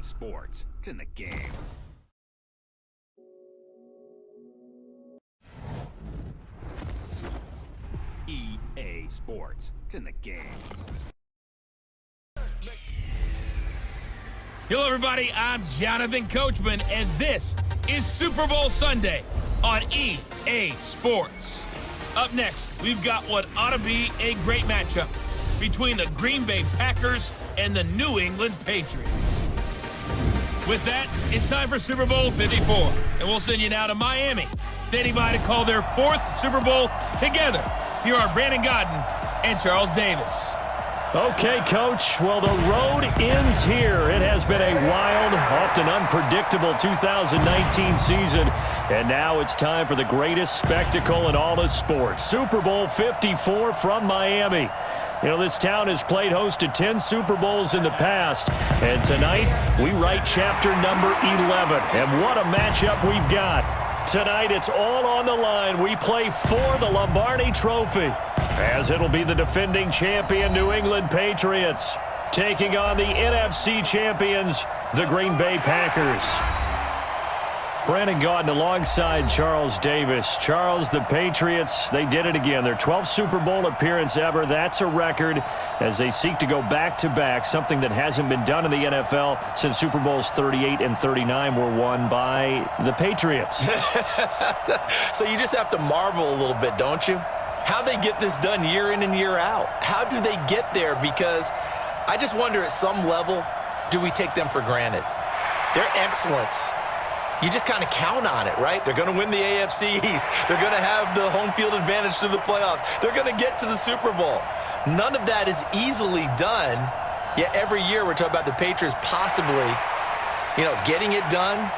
Sports. It's in the game. EA Sports. It's in the game. Hello, everybody. I'm Jonathan Coachman, and this is Super Bowl Sunday on EA Sports. Up next, we've got what ought to be a great matchup between the Green Bay Packers and the New England Patriots. With that, it's time for Super Bowl 54, and we'll send you now to Miami, standing by to call their fourth Super Bowl together. Here are Brandon Godden and Charles Davis. Okay, Coach. Well, the road ends here. It has been a wild, often unpredictable 2019 season, and now it's time for the greatest spectacle in all of sports. Super Bowl 54 from Miami. You know, this town has played host to 10 Super Bowls in the past, and tonight we write chapter number 11. And what a matchup we've got. Tonight it's all on the line. We play for the Lombardi Trophy, as it'll be the defending champion New England Patriots taking on the NFC champions, the Green Bay Packers. Brandon Gaudin alongside Charles Davis. Charles, the Patriots, they did it again. Their 12th Super Bowl appearance ever. That's a record as they seek to go back-to-back, something that hasn't been done in the NFL since Super Bowls 38 and 39 were won by the Patriots. So you just have to marvel a little bit, don't you? How they get this done year in and year out. How do they get there? Because I just wonder, at some level, do we take them for granted? Their excellence, you just kind of count on it, right? They're going to win the AFC East. They're going to have the home field advantage through the playoffs. They're going to get to the Super Bowl. None of that is easily done, yet every year we're talking about the Patriots possibly, getting it done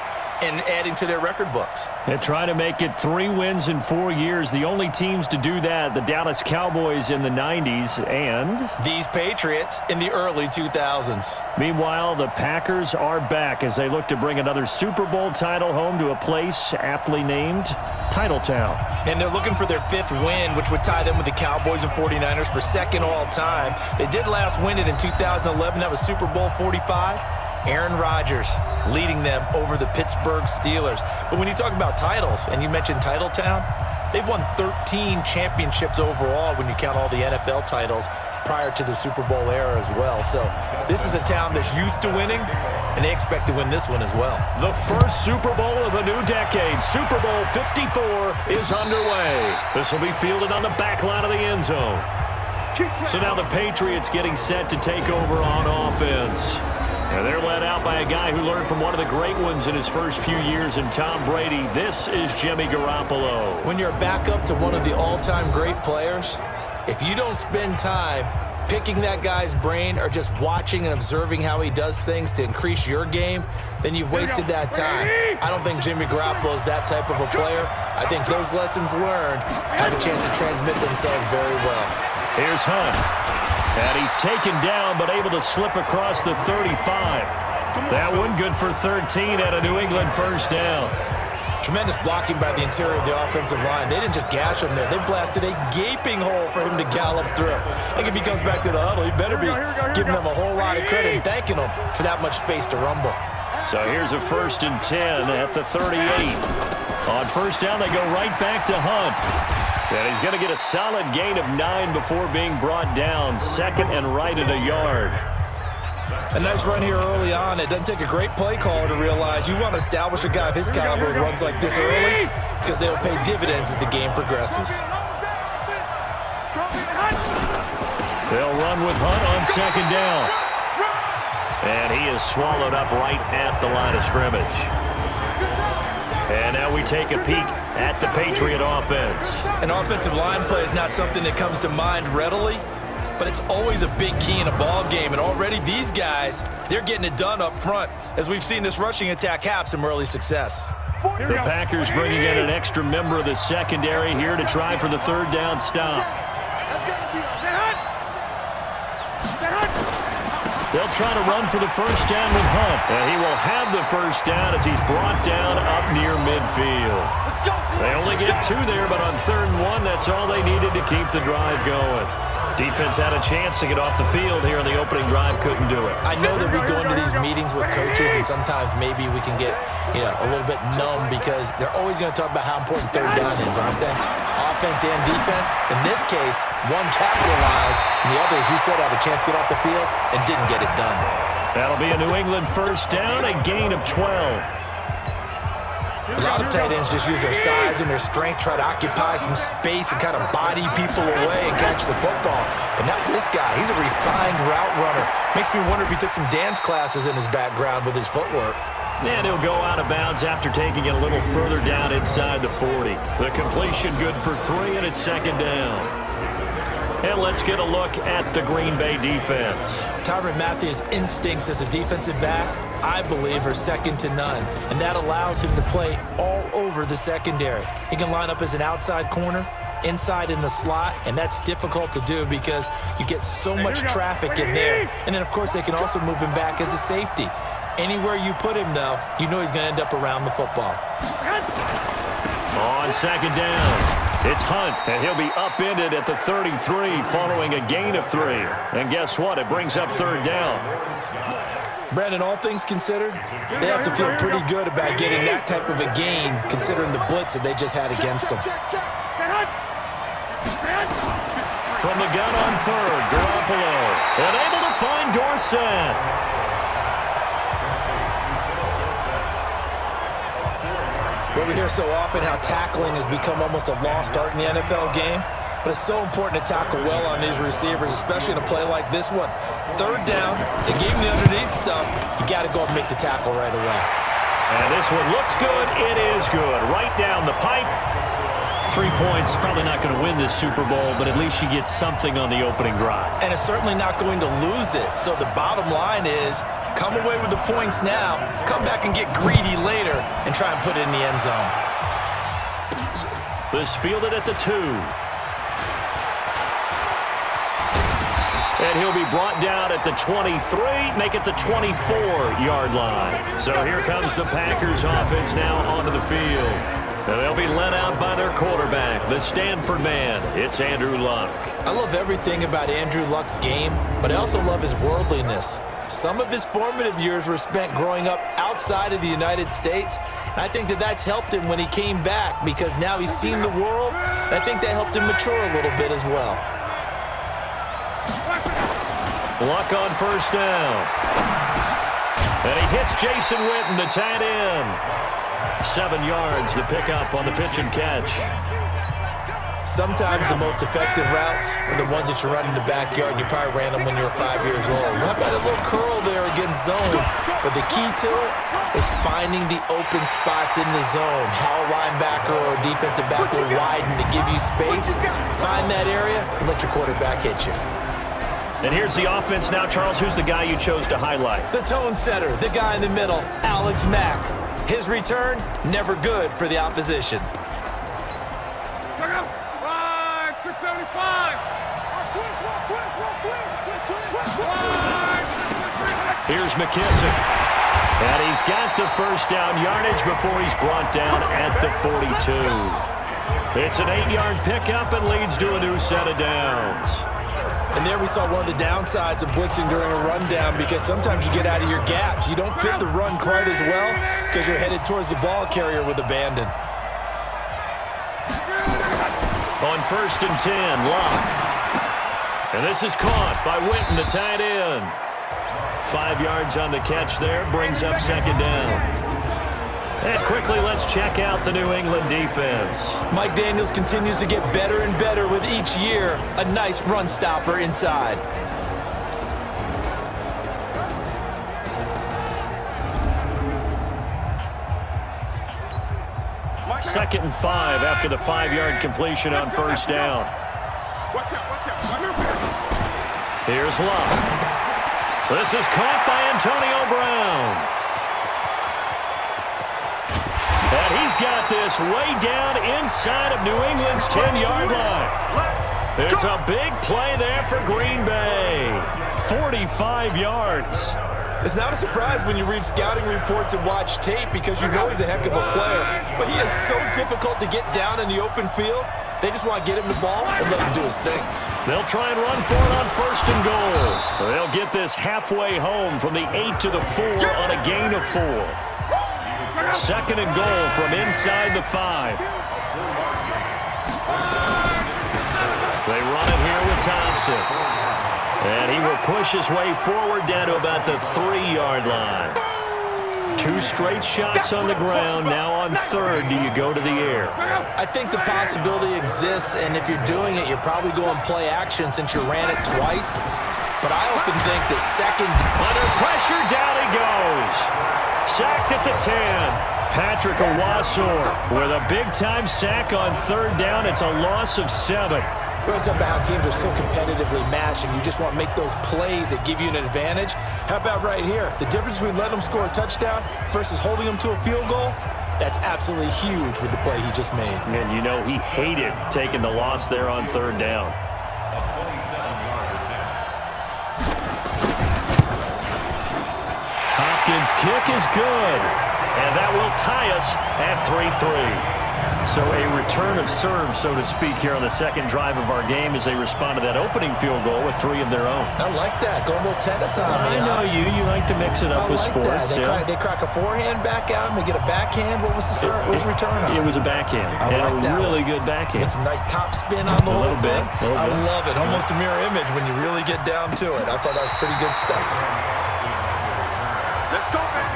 and adding to their record books. They're trying to make it 3 wins in 4 years. The only teams to do that, the Dallas Cowboys in the 90s and these Patriots in the early 2000s. Meanwhile, the Packers are back as they look to bring another Super Bowl title home to a place aptly named Titletown. And they're looking for their 5th win, which would tie them with the Cowboys and 49ers for 2nd all time. They did last win it in 2011. That was Super Bowl 45. Aaron Rodgers leading them over the Pittsburgh Steelers. But when you talk about titles, and you mentioned Titletown, they've won 13 championships overall when you count all the NFL titles prior to the Super Bowl era as well. So this is a town that's used to winning, and they expect to win this one as well. The first Super Bowl of a new decade, Super Bowl 54, is underway. This will be fielded on the back line of the end zone. So now the Patriots getting set to take over on offense. And they're led out by a guy who learned from one of the great ones in his first few years in Tom Brady. This is Jimmy Garoppolo. When you're back up to one of the all-time great players, if you don't spend time picking that guy's brain or just watching and observing how he does things to increase your game, then you've wasted that time. I don't think Jimmy Garoppolo is that type of a player. I think those lessons learned have a chance to transmit themselves very well. Here's Hunt. And he's taken down, but able to slip across the 35. That one good for 13 at a New England first down. Tremendous blocking by the interior of the offensive line. They didn't just gash him there. They blasted a gaping hole for him to gallop through. I think if he comes back to the huddle, he better be giving them a whole lot of credit and thanking them for that much space to rumble. So here's a 1st and 10 at the 38. On first down, they go right back to Hunt. And he's going to get a solid gain of 9 before being brought down. 2nd and right at a yard. A nice run here early on. It doesn't take a great play caller to realize you want to establish a guy of his caliber who runs like this early, because they'll pay dividends as the game progresses. They'll run with Hunt on 2nd down. And he is swallowed up right at the line of scrimmage. And now we take a peek at the Patriot offense. An offensive line play is not something that comes to mind readily, but it's always a big key in a ball game. And already these guys, they're getting it done up front, as we've seen this rushing attack have some early success. The Packers bringing in an extra member of the secondary here to try for the 3rd down stop. They'll try to run for the first down with Hunt. And he will have the first down as he's brought down up near midfield. They only get 2 there, but on 3rd and 1, that's all they needed to keep the drive going. Defense had a chance to get off the field here in the opening drive, couldn't do it. I know that we go into these meetings with coaches, and sometimes maybe we can get, a little bit numb because they're always going to talk about how important third down is, aren't they? Offense and defense. In this case, one capitalized, and the other, as you said, had a chance to get off the field and didn't get it done. That'll be a New England first down, a gain of 12. A lot of tight ends just use their size and their strength, try to occupy some space and kind of body people away and catch the football. But not this guy. He's a refined route runner. Makes me wonder if he took some dance classes in his background with his footwork. And he'll go out of bounds after taking it a little further down inside the 40. The completion good for 3, and it's second down. And let's get a look at the Green Bay defense. Tyrann Mathieu's instincts as a defensive back, I believe, are second to none. And that allows him to play all over the secondary. He can line up as an outside corner, inside in the slot, and that's difficult to do because you get so much traffic in there. And then, of course, they can also move him back as a safety. Anywhere you put him, though, you know he's going to end up around the football. On second down, it's Hunt, and he'll be upended at the 33 following a gain of 3. And guess what? It brings up third down. Brandon, all things considered, they have to feel pretty good about getting that type of a gain considering the blitz that they just had against them. From the gun on third, Garoppolo, and able to find Dorsett. Well, we hear so often how tackling has become almost a lost art in the NFL game. But it's so important to tackle well on these receivers, especially in a play like this one. Third down, they gave him the underneath stuff. You got to go and make the tackle right away. And this one looks good. It is good. Right down the pipe. 3 points, probably not going to win this Super Bowl, but at least you get something on the opening drive. And it's certainly not going to lose it. So the bottom line is, come away with the points now, come back and get greedy later, and try and put it in the end zone. This fielded at the 2. And he'll be brought down at the 23, make it the 24-yard line. So here comes the Packers offense now onto the field. And they'll be led out by their quarterback, the Stanford man. It's Andrew Luck. I love everything about Andrew Luck's game, but I also love his worldliness. Some of his formative years were spent growing up outside of the United States. And I think that that's helped him when he came back because now he's seen the world. And I think that helped him mature a little bit as well. Luck on first down. And he hits Jason Witten, the tight end. 7 yards, the pickup on the pitch and catch. Sometimes the most effective routes are the ones that you run in the backyard, and you probably ran them when you were 5 years old. How about a little curl there against zone? But the key to it is finding the open spots in the zone. How a linebacker or a defensive back will widen to give you space. Find that area and let your quarterback hit you. And here's the offense now, Charles. Who's the guy you chose to highlight? The tone setter, the guy in the middle, Alex Mack. His return, never good for the opposition. Here's McKissick. And he's got the first down yardage before he's brought down at the 42. It's an 8-yard pickup and leads to a new set of downs. And there we saw one of the downsides of blitzing during a rundown because sometimes you get out of your gaps. You don't fit the run quite as well because you're headed towards the ball carrier with abandon. On first and 10, Luck. And this is caught by Witten, the tight end. 5 yards on the catch there, brings up second down. And quickly, let's check out the New England defense. Mike Daniels continues to get better and better with each year. A nice run stopper inside. Second and 5 after the 5-yard completion on first down. Here's Luck. This is caught by Antonio Brown. And he's got this way down inside of New England's 10-yard line. It's a big play there for Green Bay. 45 yards. It's not a surprise when you read scouting reports and watch tape because you know he's a heck of a player. But he is so difficult to get down in the open field They just want to get him the ball and let him do his thing. They'll try and run for it on 1st and goal. They'll get this halfway home from the 8 to the 4 on a gain of 4. 2nd and goal from inside the 5. They run it here with Thompson. And he will push his way forward down to about the 3-yard line. 2 straight shots on the ground. Now on 3rd, do you go to the air? I think the possibility exists, and if you're doing it, you're probably going play action since you ran it twice. But I often think that 2nd... Under pressure, down he goes. Sacked at the 10. Patrick Owasor with a big-time sack on 3rd down. It's a loss of 7. It goes up to how teams are so competitively matched, and you just want to make those plays that give you an advantage. How about right here? The difference between letting them score a touchdown versus holding them to a field goal, that's absolutely huge with the play he just made. And you know he hated taking the loss there on 3rd down. Hopkins' kick is good, and that will tie us at 3-3. So a return of serve, so to speak, here on the 2nd drive of our game as they respond to that opening field goal with 3 of their own. I like that. Go a little tennis on me. I know you. You like to mix it up with sports. They crack a forehand back out and they get a backhand. What was the serve? What was the return on? It was a backhand. I like that. Really good backhand. Get some nice top spin on the whole thing. I love it. Almost a mirror image when you really get down to it. I thought that was pretty good stuff. Let's go, man.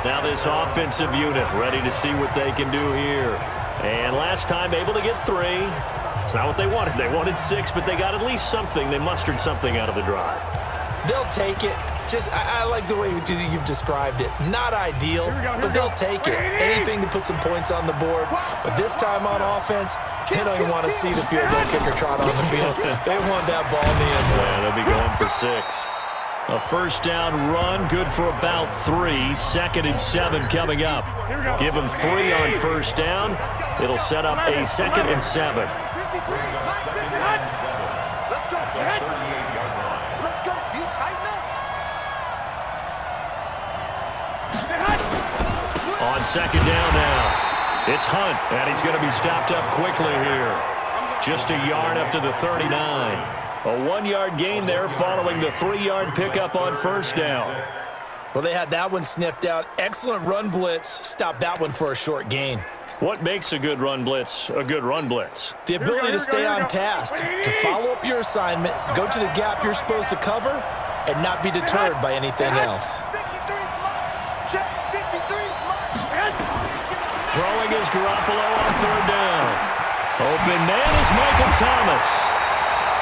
Now this offensive unit ready to see what they can do here. And last time able to get 3. It's not what they wanted. They wanted 6, but they got at least something. They mustered something out of the drive. They'll take it. I like the way you've described it. Not ideal, but they'll take it. Anything to put some points on the board. But this time on offense, they don't even want to see the field goal kicker trot on the field. They want that ball in the end zone. Yeah, they'll be going for 6. A 1st down run, good for about 3. 2nd and 7 coming up. Give them 3 on 1st down. It'll set up a 2nd and 7. Let's go. Let's go. Do you tighten up? On 2nd down now. It's Hunt, and he's going to be stopped up quickly here. Just a yard up to the 39. A 1-yard gain there following the 3-yard pickup on 1st down. Well, they had that one sniffed out. Excellent run blitz. Stopped that one for a short gain. What makes a good run blitz a good run blitz? The ability to stay on task, to follow up your assignment, go to the gap you're supposed to cover, and not be deterred by anything else. Throwing is Garoppolo on 3rd down. Open man is Michael Thomas.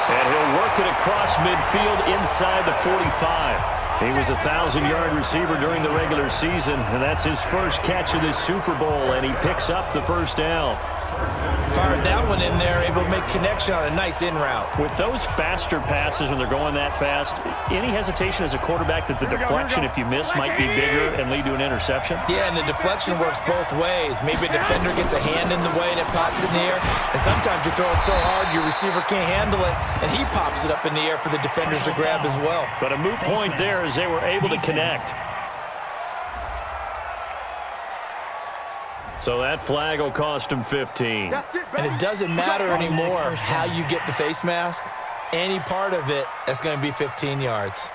And he'll work it across midfield inside the 45. He was a 1,000-yard receiver during the regular season, and that's his first catch of this Super Bowl, and he picks up the 1st down. Fired that one in there, able to make connection on a nice in route. With those faster passes when they're going that fast, any hesitation as a quarterback that the deflection, if you miss, might be bigger and lead to an interception? Yeah, and the deflection works both ways. Maybe a defender gets a hand in the way and it pops in the air, and sometimes you throw it so hard your receiver can't handle it, and he pops it up in the air for the defenders to grab as well. But a moot point there as they were able to connect. So that flag will cost him 15. And it doesn't matter anymore how you get the face mask. Any part of it, that's going to be 15 yards.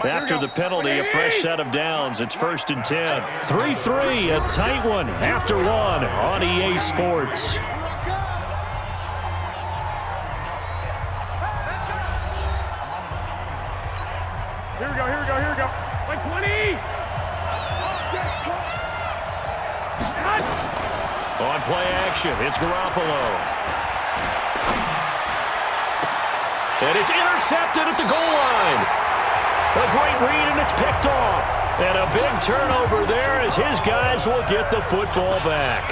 After the penalty, a fresh set of downs. It's 1st and 10. 3-3, a tight one after 1 on EA Sports. Here we go. Like 20. On play action, it's Garoppolo. And it's intercepted at the goal line. A great read, and it's picked off. And a big turnover there as his guys will get the football back.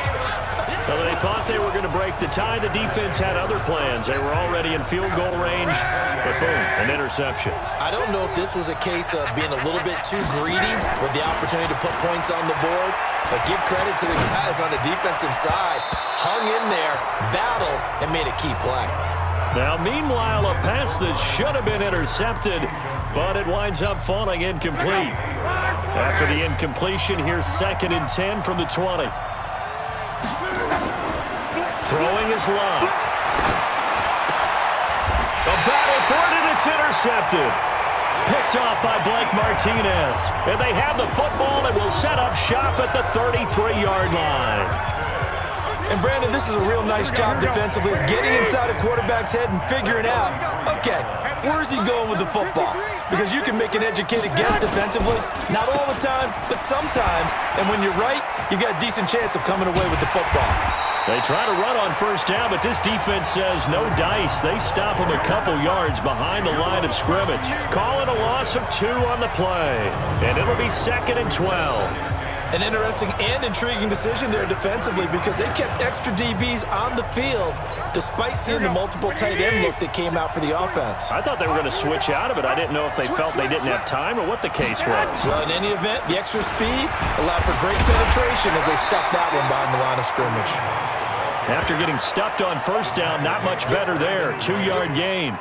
Well, they thought they were going to break the tie. The defense had other plans. They were already in field goal range, but boom, an interception. I don't know if this was a case of being a little bit too greedy with the opportunity to put points on the board, but give credit to the guys on the defensive side. Hung in there, battled, and made a key play. Now, meanwhile, a pass that should have been intercepted but it winds up falling incomplete. After the incompletion, here's 2nd and 10 from the 20. Throwing is Love. A battle for it, and it's intercepted. Picked off by Blake Martinez. And they have the football and will set up shop at the 33-yard line. And Brandon, this is a real nice job defensively of getting inside a quarterback's head and figuring out, okay, where's he going with the football? Because you can make an educated guess defensively. Not all the time, but sometimes. And when you're right, you've got a decent chance of coming away with the football. They try to run on first down, but this defense says no dice. They stop him a couple yards behind the line of scrimmage. Call it a loss of 2 on the play. And it'll be 2nd and 12. An interesting and intriguing decision there defensively because they kept extra DBs on the field despite seeing the multiple tight end look that came out for the offense. I thought they were going to switch out of it. I didn't know if they felt they didn't have time or what the case was. Well, in any event, the extra speed allowed for great penetration as they stuffed that one behind the line of scrimmage. After getting stuffed on first down, not much better there. 2-yard gain.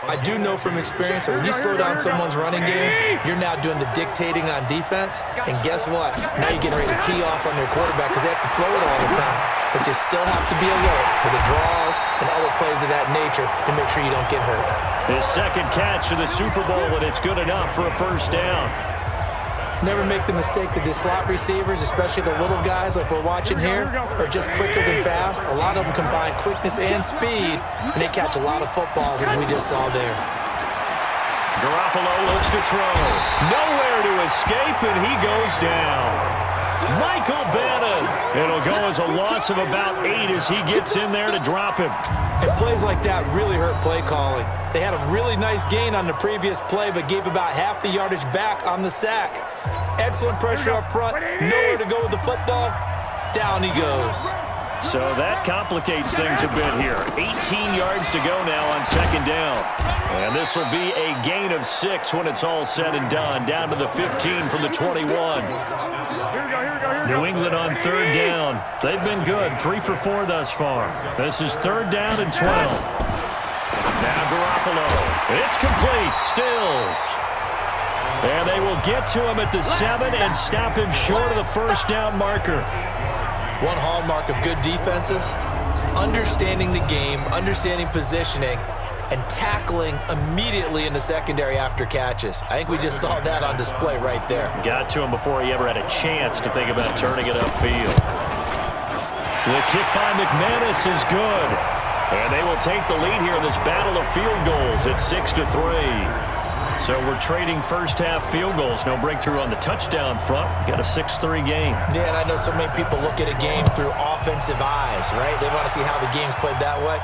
I do know from experience that when you slow down someone's running game, you're now doing the dictating on defense. And guess what? Now you're getting ready to tee off on their quarterback because they have to throw it all the time. But you still have to be alert for the draws and other plays of that nature to make sure you don't get hurt. His 2nd catch of the Super Bowl, and it's good enough for a first down. Never make the mistake that the slot receivers, especially the little guys like we're watching here, are just quicker than fast. A lot of them combine quickness and speed, and they catch a lot of footballs, as we just saw there. Garoppolo looks to throw. Nowhere to escape, and he goes down. Michael Bannon. It'll go as a loss of about 8 as he gets in there to drop him. And plays like that really hurt play calling. They had a really nice gain on the previous play, but gave about half the yardage back on the sack. Excellent pressure up front. Nowhere to go with the football. Down he goes. So that complicates things a bit here. 18 yards to go now on 2nd down. And this will be a gain of 6 when it's all said and done. Down to the 15 from the 21. New England on 3rd down. They've been good. 3 for 4 thus far. This is 3rd down and 12. Now Garoppolo. It's complete. Stills. And they will get to him at the 7 and stop him short of the first down marker. One hallmark of good defenses is understanding the game, understanding positioning, and tackling immediately in the secondary after catches. I think we just saw that on display right there. Got to him before he ever had a chance to think about turning it upfield. The kick by McManus is good. And they will take the lead here in this battle of field goals at 6-3. So we're trading first-half field goals. No breakthrough on the touchdown front. Got a 6-3 game. Yeah, and I know so many people look at a game through offensive eyes, right? They want to see how the game's played that way.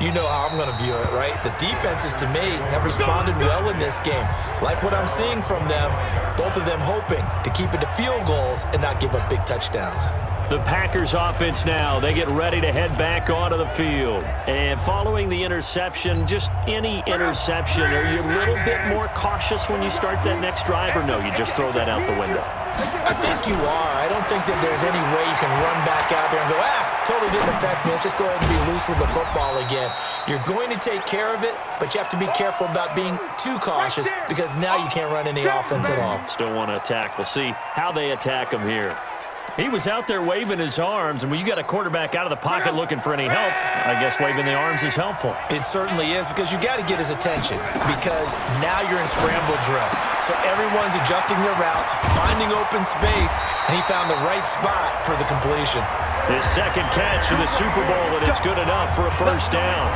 You know how I'm going to view it, right? The defenses, to me, have responded well in this game. Like what I'm seeing from them, both of them hoping to keep it to field goals and not give up big touchdowns. The Packers offense now. They get ready to head back onto the field. And following the interception, just any interception, are you a little bit more cautious when you start that next drive, or no, you just throw that out the window? I think you are. I don't think that there's any way you can run back out there and go, totally didn't affect me. Let's just go ahead and be loose with the football again. You're going to take care of it, but you have to be careful about being too cautious because now you can't run any offense at all. Still want to attack. We'll see how they attack him here. He was out there waving his arms, and when you got a quarterback out of the pocket looking for any help, I guess waving the arms is helpful. It certainly is, because you got to get his attention, because now you're in scramble drill. So everyone's adjusting their routes, finding open space, and he found the right spot for the completion. His 2nd catch of the Super Bowl, and it's good enough for a first down.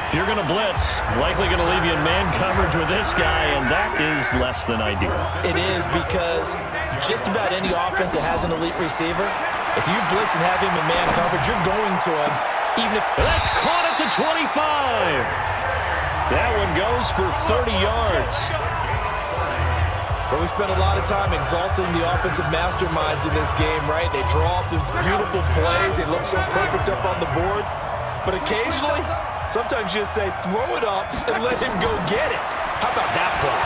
If you're going to blitz, likely going to leave you in man coverage with this guy, and that is less than ideal. It is, because just about any offense that has an elite receiver, if you blitz and have him in man coverage, you're going to him, even if... That's caught at the 25. That one goes for 30 yards. But we spent a lot of time exalting the offensive masterminds in this game, right? They draw up these beautiful plays. They look so perfect up on the board. But occasionally... sometimes you just say, throw it up and let him go get it. How about that play?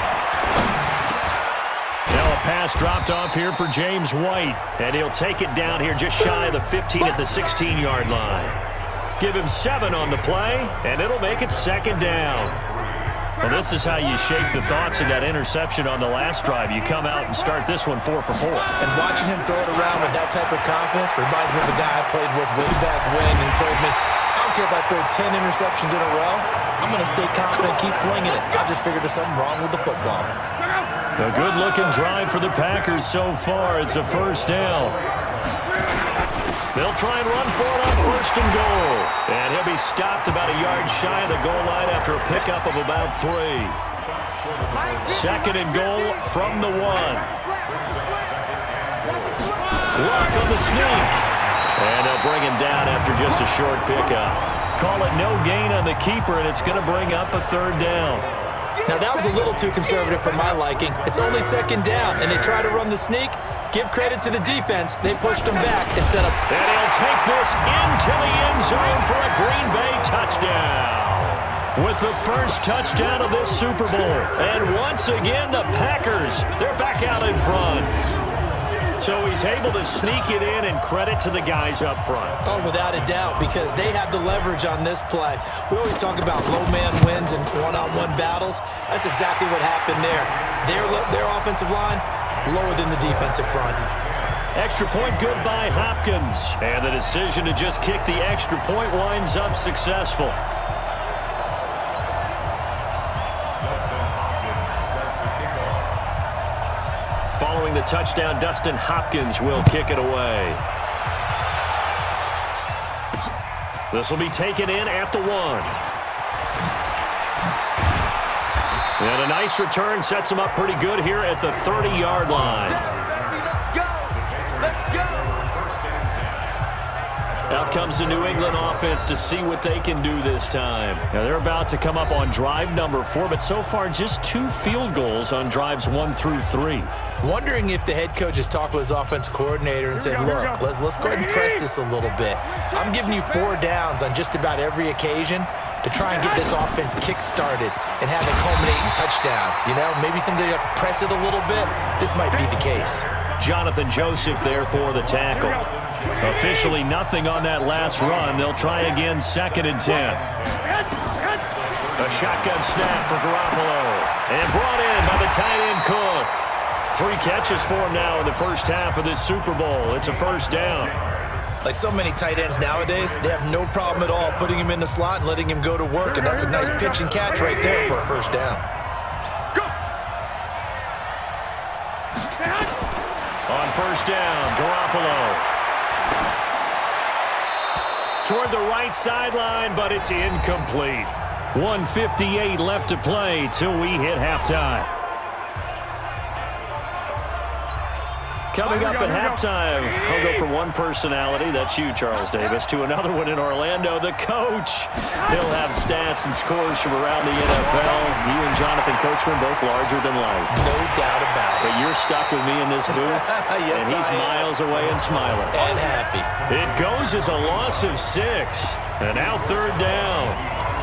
Now a pass dropped off here for James White, and he'll take it down here just shy of the 15 at the 16-yard line. Give him 7 on the play, and it'll make it 2nd down. Well, this is how you shake the thoughts of that interception on the last drive. You come out and start this one 4 for 4. And watching him throw it around with that type of confidence reminds me of a guy I played with way back when, and he told me, I don't care if I throw 10 interceptions in a row. I'm going to stay confident and keep flinging it. I just figured there's something wrong with the football. A good-looking drive for the Packers so far. It's a first down. They'll try and run for it on first and goal. And he'll be stopped about a yard shy of the goal line after a pickup of about 3. Second and goal from the 1. Luck on the sneak. And they'll bring him down after just a short pickup. Call it no gain on the keeper, and it's going to bring up a third down. Now, that was a little too conservative for my liking. It's only second down, and they try to run the sneak. Give credit to the defense. They pushed him back and set up. And he'll take this into the end zone for a Green Bay touchdown. With the first touchdown of this Super Bowl. And once again, the Packers, they're back out in front. So he's able to sneak it in, and credit to the guys up front. Oh, without a doubt, because they have the leverage on this play. We always talk about low man wins and one-on-one battles. That's exactly what happened there. Their offensive line, lower than the defensive front. Extra point good by Hopkins. And the decision to just kick the extra point winds up successful. Following the touchdown, Dustin Hopkins will kick it away. This will be taken in at the 1. And a nice return sets him up pretty good here at the 30-yard line. Out comes the New England offense to see what they can do this time. Now they're about to come up on drive number 4, but so far just 2 field goals on drives 1 through 3. Wondering if the head coach has talked with his offensive coordinator and said, look, let's go ahead and press this a little bit. I'm giving you 4 downs on just about every occasion to try and get this offense kick-started and have it culminate in touchdowns. You know, maybe someday press it a little bit. This might be the case. Jonathan Joseph there for the tackle. Officially nothing on that last run. They'll try again, second and 10. A shotgun snap for Garoppolo. And brought in by the tight end Cook. 3 catches for him now in the first half of this Super Bowl. It's a first down. Like so many tight ends nowadays, they have no problem at all putting him in the slot and letting him go to work, and that's a nice pitch and catch right there for a first down. On first down, Garoppolo. Toward the right sideline, but it's incomplete. 1:58 left to play till we hit halftime. Coming up at halftime, I'll go from one personality, that's you, Charles Davis, to another one in Orlando, the coach. He'll have stats and scores from around the NFL. You and Jonathan Coachman, both larger than life. No doubt about it. But you're stuck with me in this booth, yes, and he's miles away and smiling. And happy. It goes as a loss of 6, and now third down.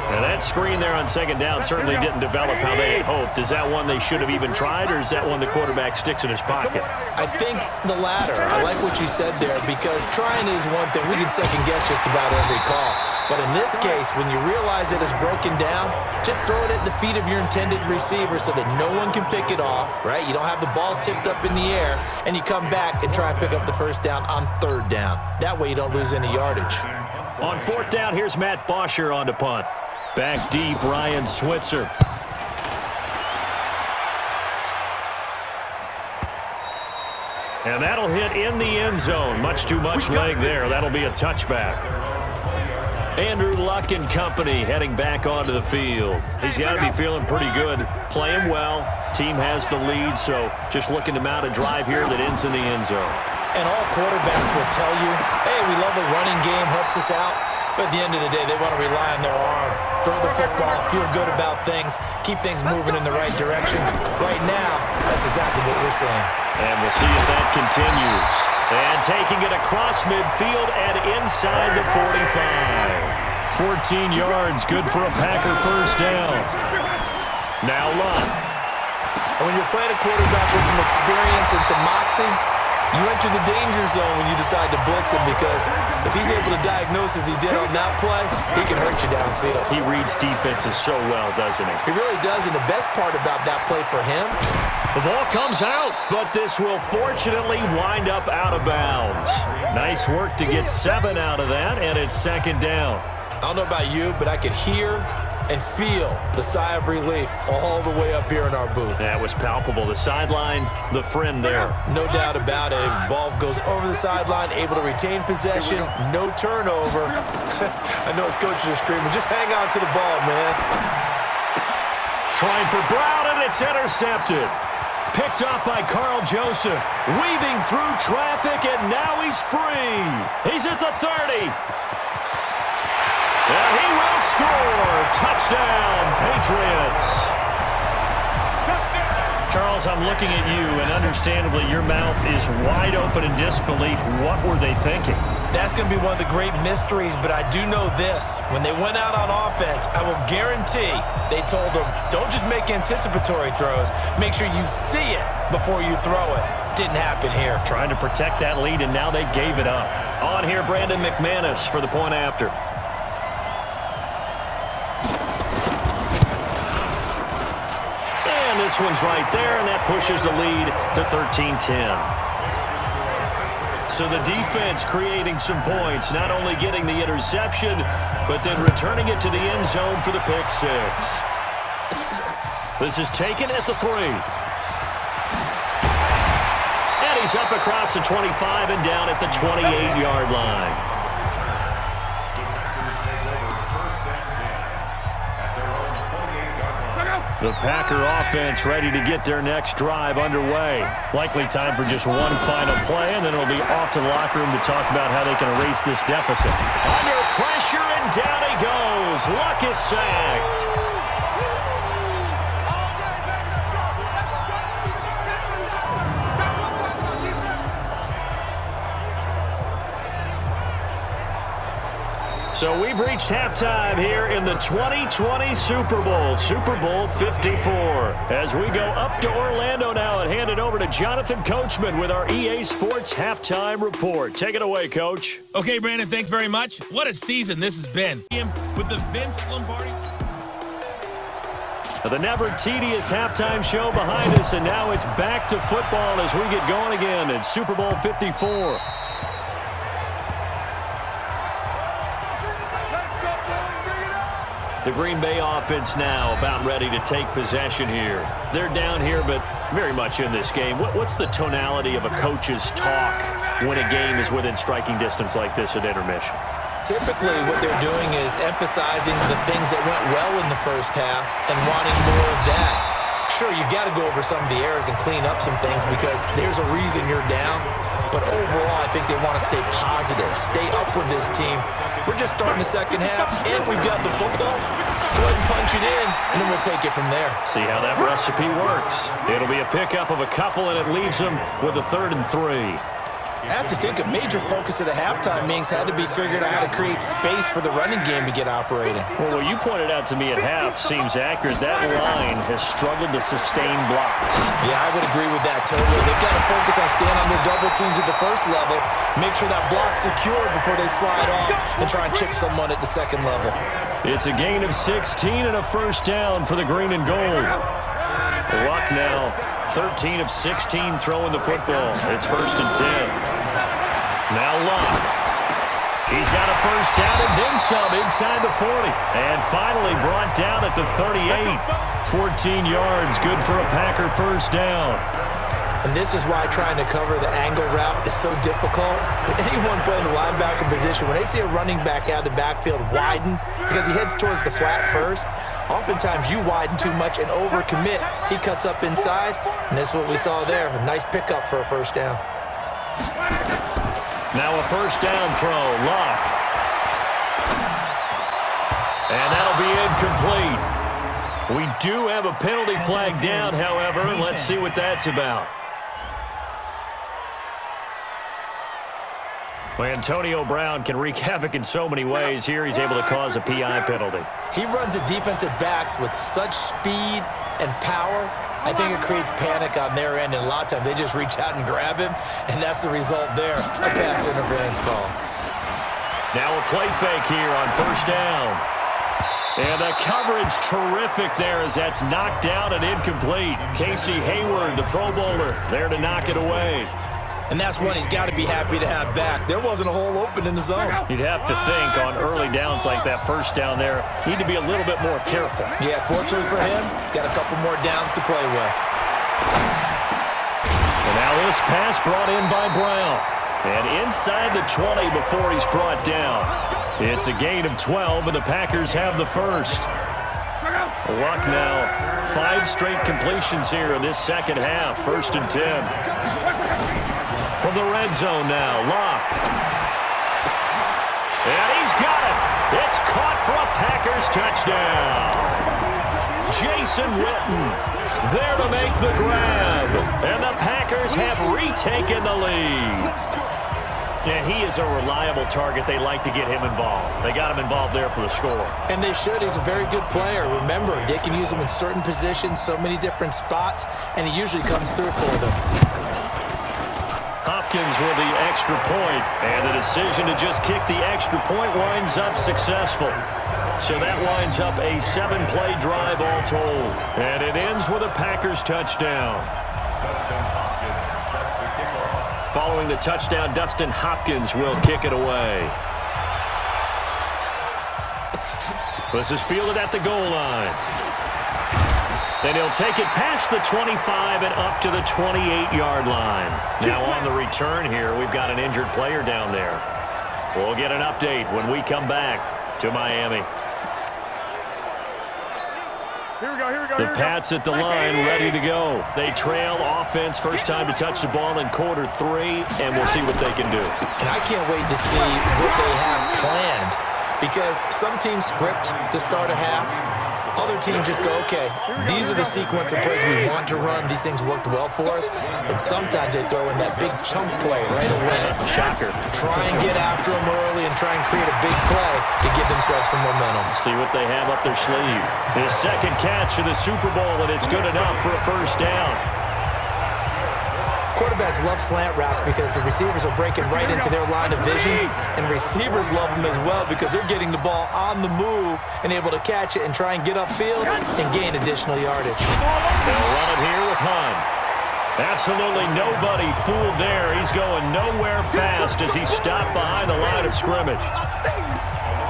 And that screen there on second down certainly didn't develop how they had hoped. Is that one they should have even tried, or is that one the quarterback sticks in his pocket? I think the latter. I like what you said there, because trying is one thing. We can second guess just about every call. But in this case, when you realize it is broken down, just throw it at the feet of your intended receiver so that no one can pick it off, right? You don't have the ball tipped up in the air, and you come back and try and pick up the first down on third down. That way you don't lose any yardage. On fourth down, here's Matt Bosher on to punt. Back deep, Ryan Switzer. And that'll hit in the end zone. Much too much leg there. That'll be a touchback. Andrew Luck and company heading back onto the field. He's got to be feeling pretty good. Playing well. Team has the lead, so just looking to mount a drive here that ends in the end zone. And all quarterbacks will tell you, hey, we love a running game, helps us out. But at the end of the day, they want to rely on their arm. Throw the football, feel good about things, keep things moving in the right direction. Right now, that's exactly what we're seeing. And we'll see if that continues. And taking it across midfield and inside the 45. 14 yards, good for a Packer first down. Now Luck. And when you're playing a quarterback with some experience and some moxie, You enter the danger zone when you decide to blitz him, because if he's able to diagnose as he did on that play, he can hurt you downfield. He reads defenses so well, doesn't he? He really does, and the best part about that play for him, the ball comes out, but this will fortunately wind up out of bounds. Nice work to get 7 out of that, and it's second down. I don't know about you, but I could hear and feel the sigh of relief all the way up here in our booth. That was palpable. The sideline, the friend there. No doubt about it. Ball goes over the sideline, able to retain possession, no turnover. I know his coaches are screaming, just hang on to the ball, man. Trying for Brown, and it's intercepted. Picked up by Carl Joseph. Weaving through traffic, and now he's free. He's at the 30. And he will score. Touchdown, Patriots. Charles, I'm looking at you, and understandably your mouth is wide open in disbelief. What were they thinking? That's going to be one of the great mysteries, but I do know this. When they went out on offense, I will guarantee they told them, don't just make anticipatory throws. Make sure you see it before you throw it. Didn't happen here. Trying to protect that lead, and now they gave it up. On here, Brandon McManus for the point after. This one's right there, and that pushes the lead to 13-10. So the defense creating some points, not only getting the interception, but then returning it to the end zone for the pick 6. This is taken at the 3. And he's up across the 25 and down at the 28-yard line. The Packer offense ready to get their next drive underway. Likely time for just one final play, and then it'll be off to the locker room to talk about how they can erase this deficit. Under pressure, and down he goes. Luck is sacked. So we've reached halftime here in the 2020 Super Bowl, Super Bowl 54. As we go up to Orlando now and hand it over to Jonathan Coachman with our EA Sports Halftime Report. Take it away, Coach. Okay, Brandon, thanks very much. What a season this has been. With the Vince Lombardi. The never tedious halftime show behind us, and now it's back to football as we get going again in Super Bowl 54. The Green Bay offense now about ready to take possession here. They're down here, but very much in this game. What's the tonality of a coach's talk when a game is within striking distance like this at intermission? Typically, what they're doing is emphasizing the things that went well in the first half and wanting more of that. Sure, you've got to go over some of the errors and clean up some things because there's a reason you're down. But overall, I think they want to stay positive, stay up with this team. We're just starting the second half, and we've got the football. Let's go ahead and punch it in, and then we'll take it from there. See how that recipe works. It'll be a pickup of a couple, and it leaves them with a 3rd and 3. I have to think a major focus of the halftime meetings had to be figuring out how to create space for the running game to get operating. Well, what you pointed out to me at half seems accurate. That line has struggled to sustain blocks. Yeah, I would agree with that totally. They've got to focus on staying on their double teams at the first level, make sure that block's secure before they slide off and try and chip someone at the second level. It's a gain of 16 and a first down for the green and gold. Luck now, 13 of 16 throwing the football. It's 1st and 10. Now Luck. He's got a first down and then some inside the 40. And finally brought down at the 38. 14 yards, good for a Packer first down. And this is why trying to cover the angle route is so difficult. Anyone playing the linebacker position, when they see a running back out of the backfield widen because he heads towards the flat first, oftentimes you widen too much and overcommit. He cuts up inside, and that's what we saw there. A nice pickup for a first down. Now a first down throw, Luck. And that'll be incomplete. We do have a penalty flag down, however, and let's see what that's about. Well, Antonio Brown can wreak havoc in so many ways. Here he's able to cause a PI penalty. He runs the defensive backs with such speed and power. I think it creates panic on their end, and a lot of times they just reach out and grab him, and that's the result there, a pass interference call. Now a play fake here on first down. And the coverage terrific there as that's knocked down and incomplete. Casey Hayward, the Pro Bowler, there to knock it away. And that's one he's got to be happy to have back. There wasn't a hole open in the zone. You'd have to think on early downs like that first down there, need to be a little bit more careful. Yeah, fortunately for him, got a couple more downs to play with. And now this pass brought in by Brown. And inside the 20 before he's brought down. It's a gain of 12, and the Packers have the first. Luck now. 5 straight completions here in this second half. 1st and 10. From the red zone now, Luck. And he's got it. It's caught for a Packers touchdown. Jason Witten there to make the grab. And the Packers have retaken the lead. And he is a reliable target. They like to get him involved. They got him involved there for the score. And they should. He's a very good player. Remember, they can use him in certain positions, so many different spots, and he usually comes through for them. Hopkins with the extra point, and the decision to just kick the extra point winds up successful. So that winds up a 7-play drive all told. And it ends with a Packers touchdown. Following the touchdown, Dustin Hopkins will kick it away. This is fielded at the goal line. And he'll take it past the 25 and up to the 28-yard line. Now on the return here, we've got an injured player down there. We'll get an update when we come back to Miami. The Pats at the line, ready to go. They trail offense, first time to touch the ball in quarter 3, and we'll see what they can do. And I can't wait to see what they have planned, because some teams script to start a half. Other teams just go, okay, these are the sequence of plays we want to run. These things worked well for us. And sometimes they throw in that big chunk play right away. Shocker. Try and get after them early and try and create a big play to give themselves some momentum. See what they have up their sleeve. His second catch of the Super Bowl, and it's good enough for a first down. Quarterbacks love slant routes because the receivers are breaking right into their line of vision, and receivers love them as well because they're getting the ball on the move and able to catch it and try and get upfield and gain additional yardage. They'll run it here with Hunt. Absolutely nobody fooled there. He's going nowhere fast as he stopped behind the line of scrimmage.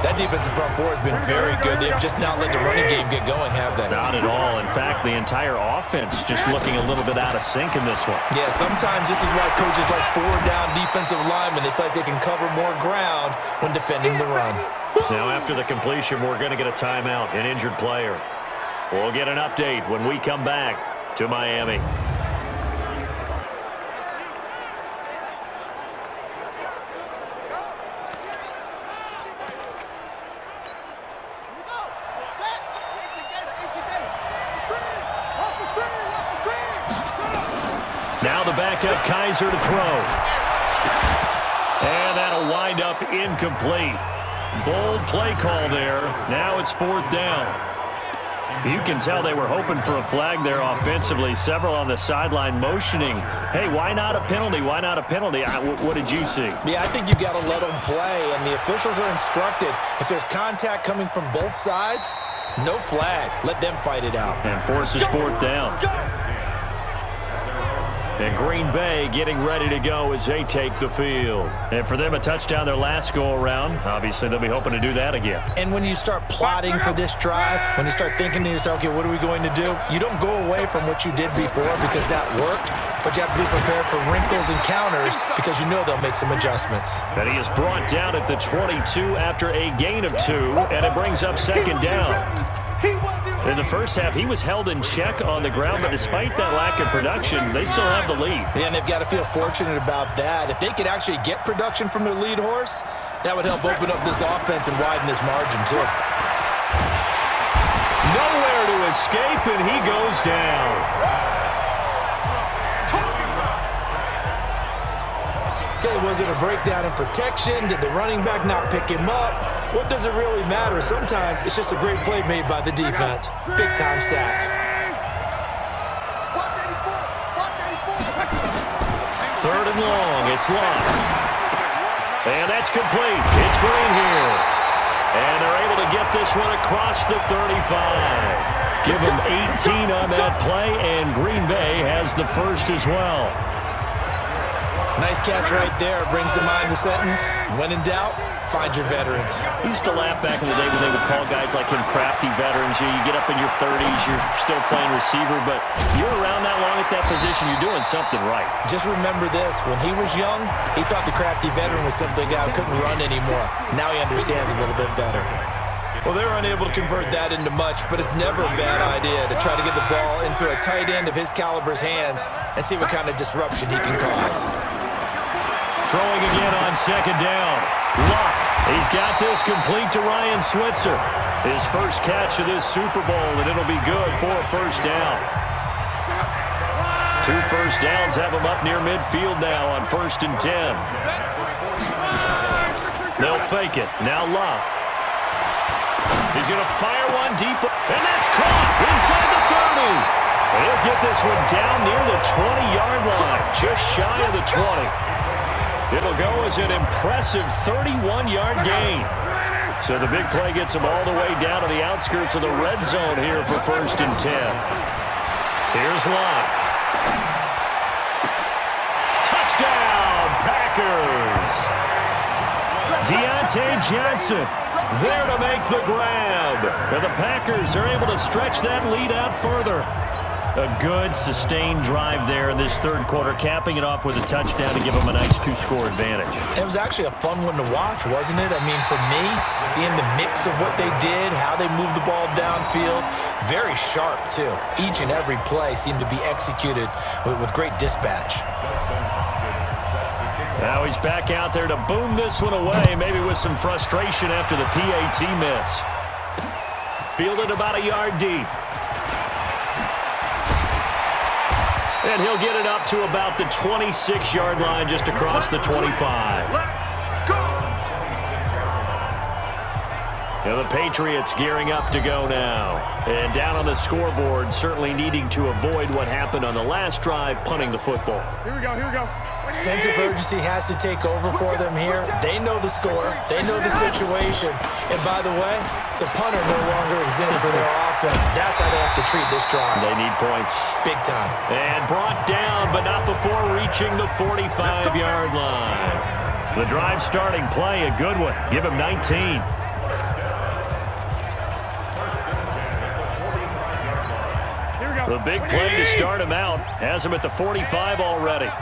That defensive front four has been very good. They've just not let the running game get going, have they? Not at all. In fact, the entire offense just looking a little bit out of sync in this one. Yeah, sometimes this is why coaches like four-down defensive linemen. They feel like they can cover more ground when defending the run. Now, after the completion, we're going to get a timeout, an injured player. We'll get an update when we come back to Miami. Now the backup Kaiser to throw. And that'll wind up incomplete. Bold play call there. Now it's 4th down. You can tell they were hoping for a flag there offensively. Several on the sideline motioning. Hey, why not a penalty? Why not a penalty? What did you see? Yeah, I think you got to let them play, and the officials are instructed. If there's contact coming from both sides, no flag. Let them fight it out. And forces 4th down. And Green Bay getting ready to go as they take the field. And for them, a touchdown their last go-around. Obviously, they'll be hoping to do that again. And when you start plotting for this drive, when you start thinking to yourself, okay, what are we going to do? You don't go away from what you did before because that worked, but you have to be prepared for wrinkles and counters because you know they'll make some adjustments. And he is brought down at the 22 after a gain of 2, and it brings up 2nd down. In the first half, he was held in check on the ground, but despite that lack of production, they still have the lead. Yeah, and they've got to feel fortunate about that. If they could actually get production from their lead horse, that would help open up this offense and widen this margin, too. Nowhere to escape, and he goes down. Okay, was it a breakdown in protection? Did the running back not pick him up? What does it really matter? Sometimes it's just a great play made by the defense. Big-time sack. Third and long. It's Love. And that's complete. It's Green here. And they're able to get this one across the 35. Give them 18 on that play, and Green Bay has the first as well. Nice catch right there. Brings to mind the sentence, when in doubt, find your veterans. I used to laugh back in the day when they would call guys like him crafty veterans. You get up in your 30s, you're still playing receiver, but you're around that long at that position, you're doing something right. Just remember this. When he was young, he thought the crafty veteran was simply a guy who couldn't run anymore. Now he understands a little bit better. Well, they were unable to convert that into much, but it's never a bad idea to try to get the ball into a tight end of his caliber's hands and see what kind of disruption he can cause. Throwing again on second down. Luck. He's got this complete to Ryan Switzer. His first catch of this Super Bowl, and it'll be good for a first down. 2 first downs have him up near midfield now on 1st and 10. They'll fake it. Now Luck. He's going to fire one deep, and that's caught inside the 30. He'll get this one down near the 20-yard line, just shy of the 20. It'll go as an impressive 31-yard gain. So the big play gets him all the way down to the outskirts of the red zone here for 1st and 10. Here's Lott. Touchdown, Packers! Deontay Johnson there to make the grab. And the Packers are able to stretch that lead out further. A good, sustained drive there in this third quarter, capping it off with a touchdown to give them a nice 2-score advantage. It was actually a fun one to watch, wasn't it? I mean, for me, seeing the mix of what they did, how they moved the ball downfield, very sharp, too. Each and every play seemed to be executed with great dispatch. Now he's back out there to boom this one away, maybe with some frustration after the PAT miss. Fielded about a yard deep. And he'll get it up to about the 26-yard line, just across the 25. Now the Patriots gearing up to go now. And down on the scoreboard, certainly needing to avoid what happened on the last drive, punting the football. Here we go. Sense of urgency has to take over for them here. They know the score. They know the situation. And by the way, the punter no longer exists for their offense. That's how they have to treat this drive. They need points. Big time. And brought down, but not before reaching the 45-yard line. The drive starting play, a good one. Give him 19. The big play to start him out has him at the 45 already.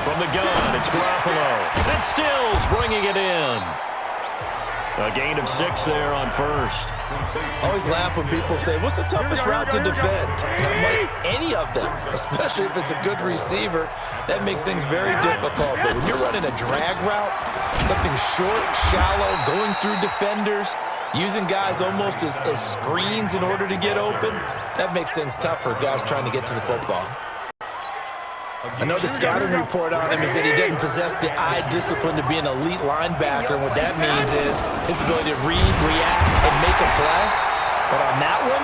From the gun, it's Garoppolo. And Stills bringing it in. A gain of 6 there on first. Always laugh when people say, what's the toughest route to defend? And I'm like, any of them, especially if it's a good receiver. That makes things very difficult. But when you're running a drag route, something short, shallow, going through defenders, using guys almost as screens in order to get open, that makes things tough for guys trying to get to the football. I know the scouting report on him is that he doesn't possess the eye discipline to be an elite linebacker, and what that means is his ability to read, react, and make a play. But on that one,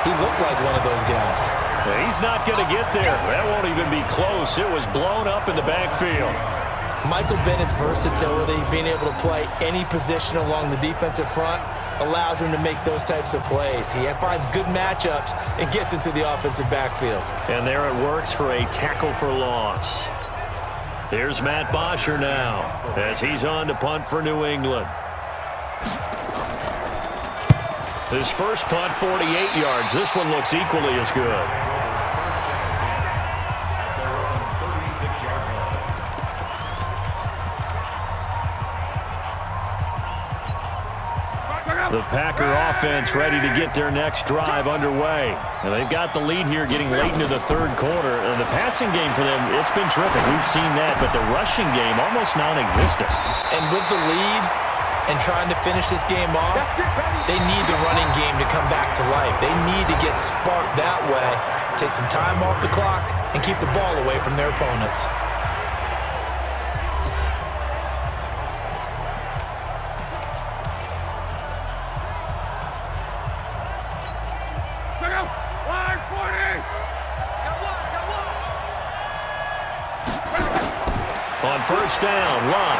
he looked like one of those guys. He's not going to get there. That won't even be close. It was blown up in the backfield. Michael Bennett's versatility, being able to play any position along the defensive front, allows him to make those types of plays. He finds good matchups and gets into the offensive backfield. And there it works for a tackle for loss. Here's Matt Bosher now as he's on to punt for New England. His first punt, 48 yards. This one looks equally as good. The Packer offense ready to get their next drive underway. And they've got the lead here getting late into the third quarter. And the passing game for them, it's been terrific. We've seen that, but the rushing game almost non-existent. And with the lead and trying to finish this game off, they need the running game to come back to life. They need to get sparked that way, take some time off the clock, and keep the ball away from their opponents. On first down, Luck.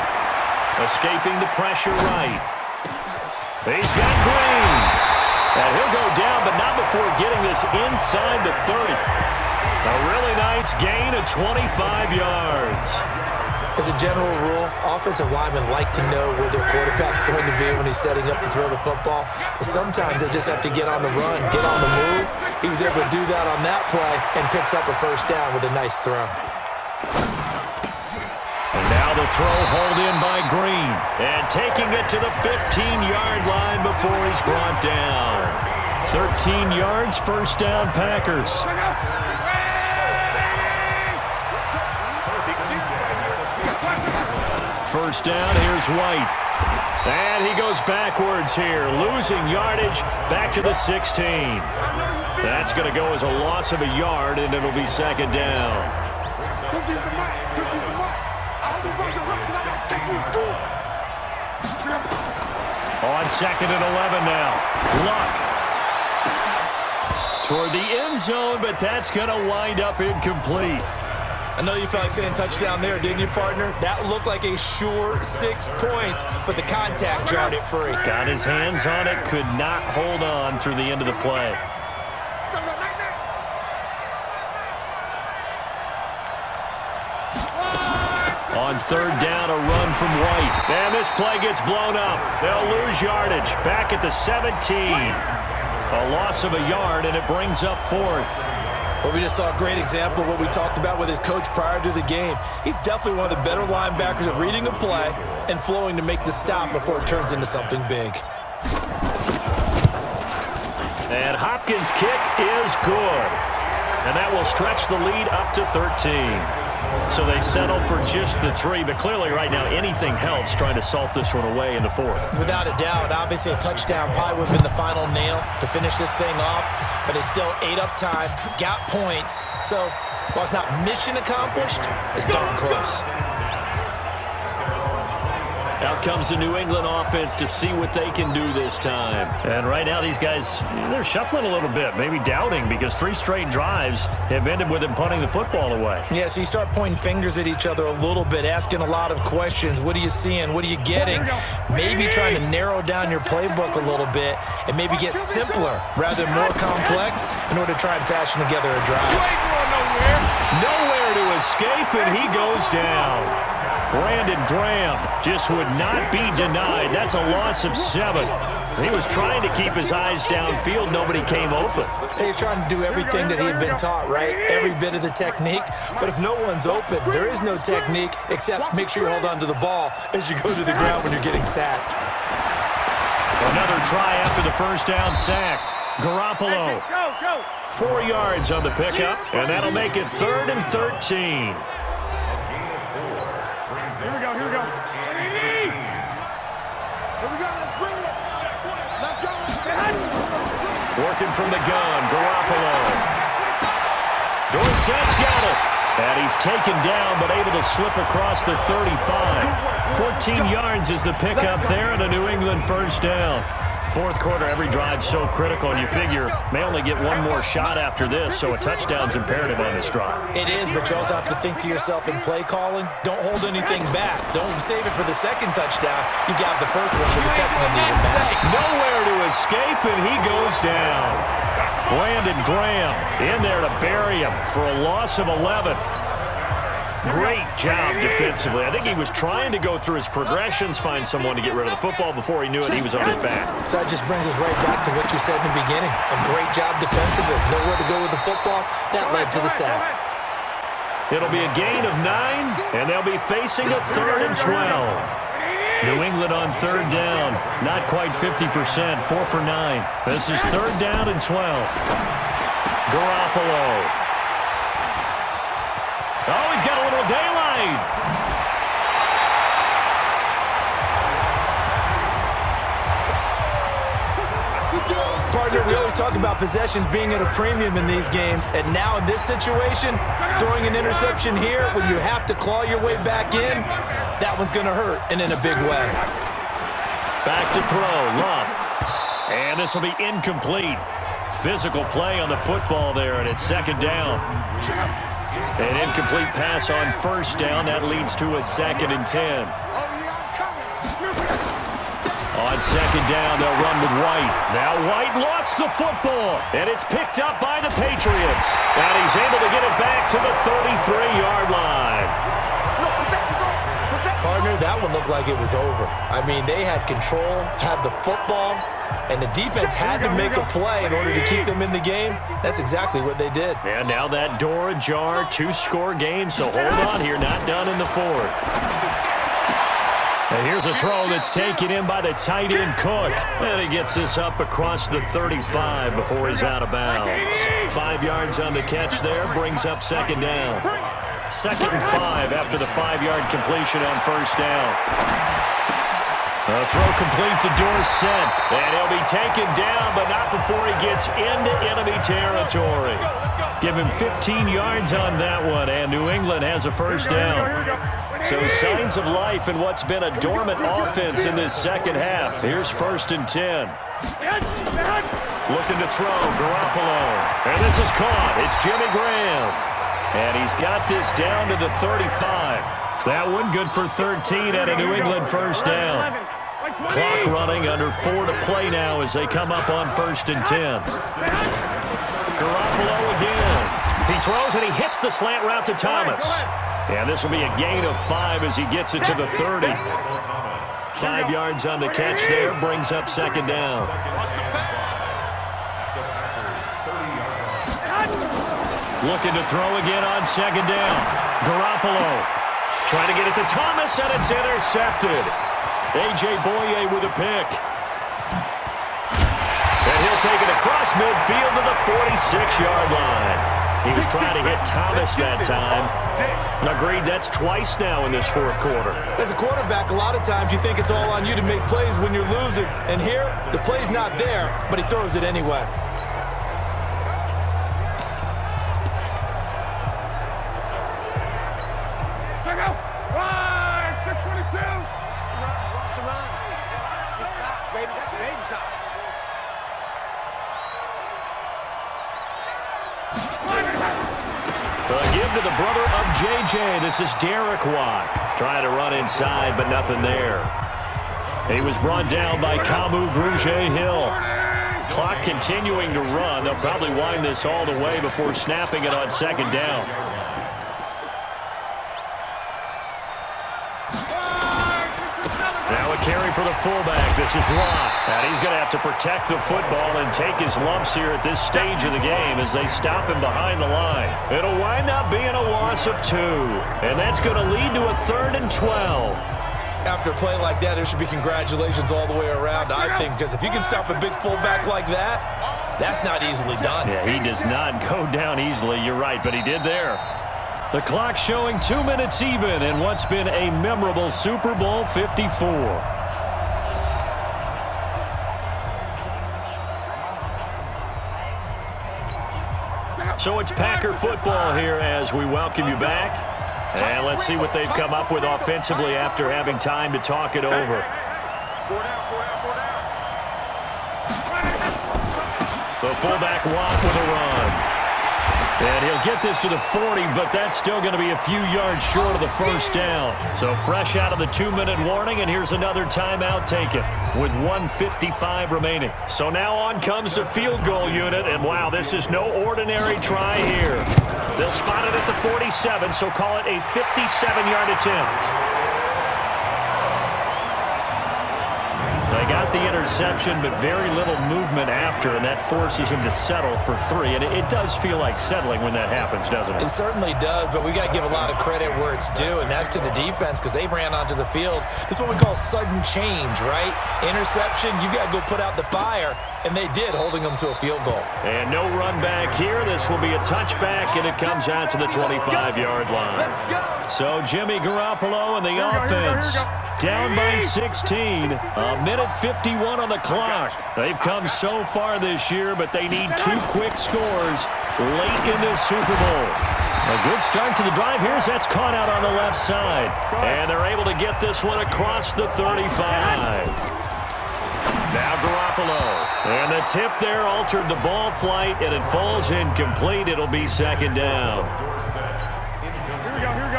Escaping the pressure right. He's got Green. And he'll go down, but not before getting this inside the 30. A really nice gain of 25 yards. As a general rule, offensive linemen like to know where their quarterback's going to be when he's setting up to throw the football. But sometimes they just have to get on the run, get on the move. He was able to do that on that play and picks up a first down with a nice throw. And now the throw hauled in by Green. And taking it to the 15-yard line before he's brought down. 13 yards, first down, Packers. First down, here's White. And he goes backwards here, losing yardage back to the 16. That's going to go as a loss of a yard, and it'll be second down. On second and 11 now. Luck. Toward the end zone, but that's going to wind up incomplete. I know you felt like saying touchdown there, didn't you, partner? That looked like a sure 6 points, but the contact jarred it free. Got his hands on it, could not hold on through the end of the play. On third down, a run from White. And this play gets blown up. They'll lose yardage. Back at the 17. A loss of a yard, and it brings up fourth. Well, we just saw a great example of what we talked about with his coach prior to the game. He's definitely one of the better linebackers at reading a play and flowing to make the stop before it turns into something big. And Hopkins' kick is good. And that will stretch the lead up to 13. So they settle for just the 3, but clearly right now anything helps trying to salt this one away in the fourth. Without a doubt, obviously a touchdown probably would have been the final nail to finish this thing off, but it's still ate up time, got points. So while it's not mission accomplished, it's darn close. Out comes the New England offense to see what they can do this time. And right now these guys, they're shuffling a little bit, maybe doubting, because 3 straight drives have ended with them punting the football away. Yeah, so you start pointing fingers at each other a little bit, asking a lot of questions. What are you seeing? What are you getting? Maybe trying to narrow down your playbook a little bit and maybe get simpler rather than more complex in order to try and fashion together a drive. Nowhere to escape, and he goes down. Brandon Graham just would not be denied. That's a loss of 7. He was trying to keep his eyes downfield. Nobody came open. He's trying to do everything that he had been taught, right? Every bit of the technique. But if no one's open, there is no technique except make sure you hold on to the ball as you go to the ground when you're getting sacked. Another try after the first down sack. Garoppolo. 4 yards on the pickup, and that'll make it 3rd and 13. Here we go. Here we go, let's bring it. Let's go. Working from the gun, Garoppolo. Dorsett's got it. And he's taken down, but able to slip across the 35. 14 yards is the pickup there, and a New England first down. Fourth quarter, every drive's so critical, and you figure may only get one more shot after this, so a touchdown's imperative on this drive. It is, but you also have to think to yourself in play calling, don't hold anything back. Don't save it for the second touchdown. You got the first one for the second one to even matter. Nowhere to escape, and he goes down. Brandon Graham in there to bury him for a loss of 11. Great job defensively. I think he was trying to go through his progressions, find someone to get rid of the football. Before he knew it, he was on his back. So that just brings us right back to what you said in the beginning. A great job defensively. Nowhere to go with the football. That led to the sack. It'll be a gain of 9, and they'll be facing a 3rd and 12. New England on third down. Not quite 50%. 4 for 9. This is 3rd down and 12. Garoppolo. Oh, he's got a little daylight. Partner, we always talk about possessions being at a premium in these games, and now in this situation, throwing an interception here when you have to claw your way back in, that one's going to hurt, and in a big way. Back to throw, Love. And this will be incomplete. Physical play on the football there, and it's 2nd down. An incomplete pass on first down. That leads to a 2nd and 10. On 2nd down, they'll run with White. Now White lost the football, and it's picked up by the Patriots. And he's able to get it back to the 33-yard line. Partner, that one looked like it was over. I mean, they had control, had the football, and the defense had to make a play in order to keep them in the game. That's exactly what they did. And now that door ajar, 2-score game, so hold on here, not done in the 4th. And here's a throw that's taken in by the tight end Cook. And he gets this up across the 35 before he's out of bounds. 5 yards on the catch there, brings up 2nd down. 2nd and 5 after the 5-yard completion on first down. A throw complete to Dorsett, and he'll be taken down, but not before he gets into enemy territory. Give him 15 yards on that one, and New England has a first down. So signs of life in what's been a dormant offense in this second half. Here's 1st and 10. Looking to throw, Garoppolo. And this is caught. It's Jimmy Graham. And he's got this down to the 35. That one good for 13 and a New England first down. Clock running, under 4 to play now as they come up on 1st and 10. Garoppolo again. He throws and he hits the slant route to Thomas. And this will be a gain of 5 as he gets it to the 30. 5 yards on the catch there, brings up 2nd down. Looking to throw again on 2nd down. Garoppolo trying to get it to Thomas, and it's intercepted. A.J. Boye with a pick. And he'll take it across midfield to the 46-yard line. He was trying to hit Thomas that time. Agreed, that's twice now in this 4th quarter. As a quarterback, a lot of times you think it's all on you to make plays when you're losing. And here, the play's not there, but he throws it anyway. Give to the brother of J.J. This is Derek Watt. Trying to run inside, but nothing there. He was brought down by Kamu Grugier-Hill. Clock continuing to run. They'll probably wind this all the way before snapping it on 2nd down. Now a carry for the fullback. This is Watt. And he's going to have to protect the football and take his lumps here at this stage of the game as they stop him behind the line. It'll wind up being a loss of 2. And that's going to lead to a 3rd and 12. After a play like that, there should be congratulations all the way around, I think, because if you can stop a big fullback like that, that's not easily done. Yeah, he does not go down easily. You're right, but he did there. The clock showing 2 minutes even in what's been a memorable Super Bowl 54. So it's Packer football here as we welcome you back. And let's see what they've come up with offensively after having time to talk it over. The fullback Watt with a run. And he'll get this to the 40, but that's still going to be a few yards short of the first down. So fresh out of the 2-minute warning, and here's another timeout taken with 1:55 remaining. So now on comes the field goal unit, and wow, this is no ordinary try here. They'll spot it at the 47, so call it a 57-yard attempt. They got the interception, but very little movement after, and that forces him to settle for 3. And it does feel like settling when that happens, doesn't it? It certainly does, but we got to give a lot of credit where it's due, and that's to the defense because they ran onto the field. This is what we call sudden change, right? Interception, you got to go put out the fire, and they did, holding them to a field goal. And no run back here. This will be a touchback, and it comes out to the 25-yard line. So Jimmy Garoppolo and the offense down by 16. A minute 51 on the clock. They've come so far this year, but they need 2 quick scores late in this Super Bowl. A good start to the drive. Here's that's caught out on the left side. And they're able to get this one across the 35. Now Garoppolo. And the tip there altered the ball flight, and it falls incomplete. It'll be 2nd down.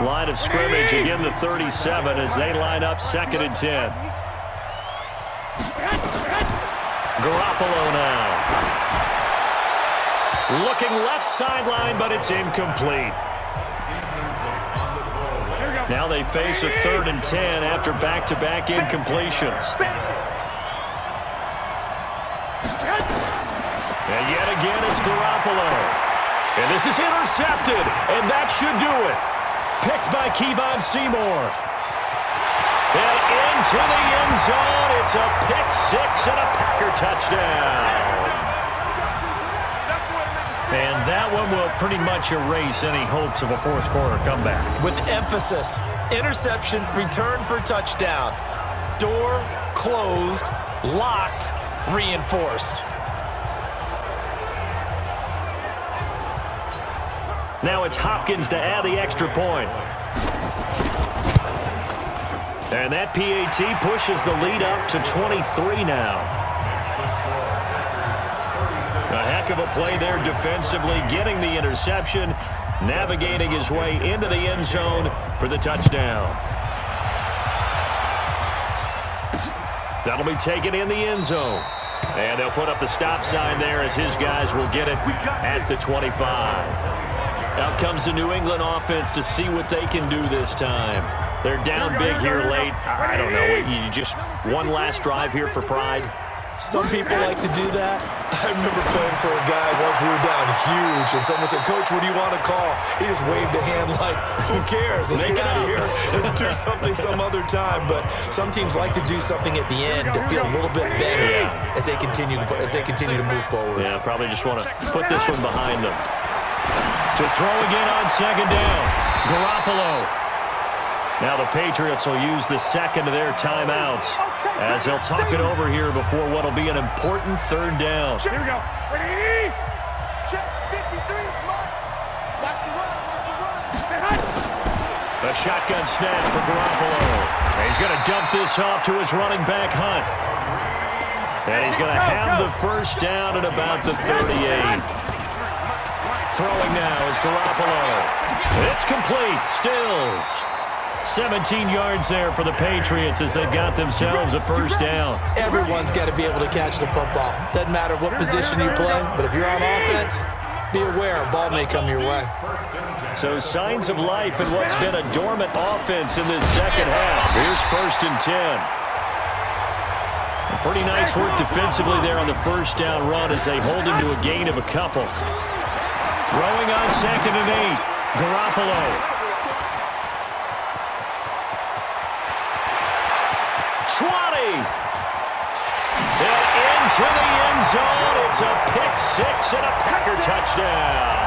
Line of scrimmage, again the 37 as they line up 2nd and 10. Garoppolo now. Looking left sideline, but it's incomplete. Now they face a 3rd and 10 after back-to-back incompletions. And yet again, it's Garoppolo. And this is intercepted, and that should do it. Picked by Kevon Seymour. And into the end zone, it's a pick 6 and a Packer touchdown. And that one will pretty much erase any hopes of a fourth-quarter comeback. With emphasis, interception, return for touchdown. Door closed, locked, reinforced. Now it's Hopkins to add the extra point. And that PAT pushes the lead up to 23 now. A heck of a play there defensively, getting the interception, navigating his way into the end zone for the touchdown. That'll be taken in the end zone. And they'll put up the stop sign there as his guys will get it at the 25. Out comes the New England offense to see what they can do this time. They're down big here late. I don't know. You just one last drive here for pride. Some people like to do that. I remember playing for a guy once. We were down huge, and someone said, "Coach, what do you want to call?" He just waved a hand like, "Who cares? Let's get out of here and do something some other time." But some teams like to do something at the end to feel a little bit better as they continue to move forward. Yeah, probably just want to put this one behind them. To throw again on 2nd down, Garoppolo. Now the Patriots will use the second of their timeouts as they'll talk it over here before what will be an important 3rd down. Here we go. Ready? Check 53. That's the run. A shotgun snap for Garoppolo. And he's going to dump this off to his running back, Hunt. And he's going to have the 1st down at about the 38. Throwing now is Garoppolo. It's complete. Stills. 17 yards there for the Patriots as they've got themselves a 1st down. Everyone's got to be able to catch the football. Doesn't matter what position you play, but if you're on offense, be aware a ball may come your way. So signs of life in what's been a dormant offense in this second half. Here's 1st and 10. Pretty nice work defensively there on the 1st down run as they hold him to a gain of a couple. Throwing on 2nd and 8. Garoppolo. 20. And into the end zone. It's a pick 6 and a Packer touchdown.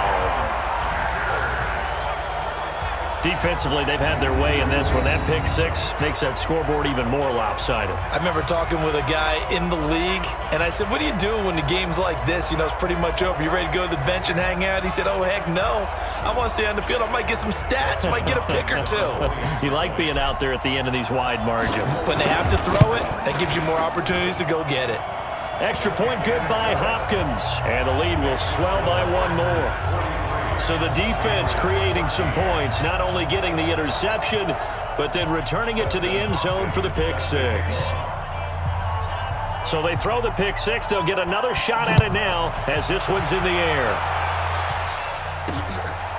Defensively, they've had their way in this one. That pick 6 makes that scoreboard even more lopsided. I remember talking with a guy in the league, and I said, "What do you do when the game's like this? You know, it's pretty much over. You ready to go to the bench and hang out?" He said, "Oh, heck no. I want to stay on the field. I might get some stats. I might get a pick or two." You like being out there at the end of these wide margins. When they have to throw it, that gives you more opportunities to go get it. Extra point good by Hopkins. And the lead will swell by one more. So the defense creating some points, not only getting the interception, but then returning it to the end zone for the pick 6. So they throw the pick 6. They'll get another shot at it now as this one's in the air.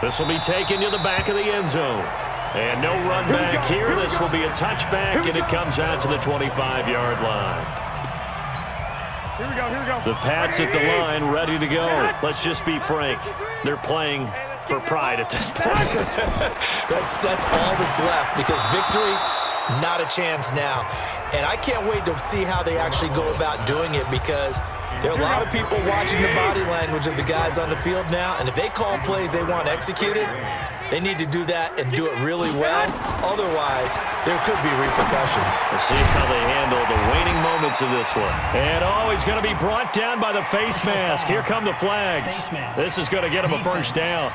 This will be taken to the back of the end zone. And no run back here. This will be a touchback, and it comes out to the 25-yard line. Here we go. The Pats at the line, ready to go. Let's just be frank. They're playing for pride at this point. That's all that's left because victory, not a chance now. And I can't wait to see how they actually go about doing it because there are a lot of people watching the body language of the guys on the field now. And if they call plays they want executed, they need to do that and do it really well. Otherwise, there could be repercussions. We'll see how they handle the waning moments of this one. And he's going to be brought down by the face mask. Here come the flags. This is going to get him a 1st down.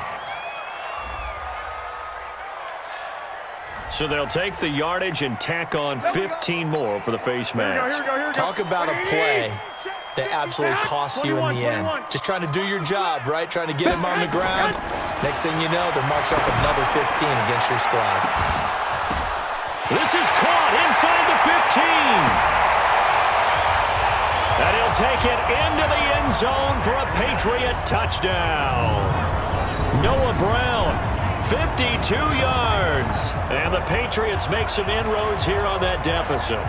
So they'll take the yardage and tack on 15 more for the face mask. Talk about a play that absolutely costs you in the end. Just trying to do your job, right? Trying to get him on the ground. Next thing you know, they're marching off another 15 against your squad. This is caught inside the 15. And he'll take it into the end zone for a Patriot touchdown. Noah Brown, 52 yards. And the Patriots make some inroads here on that deficit.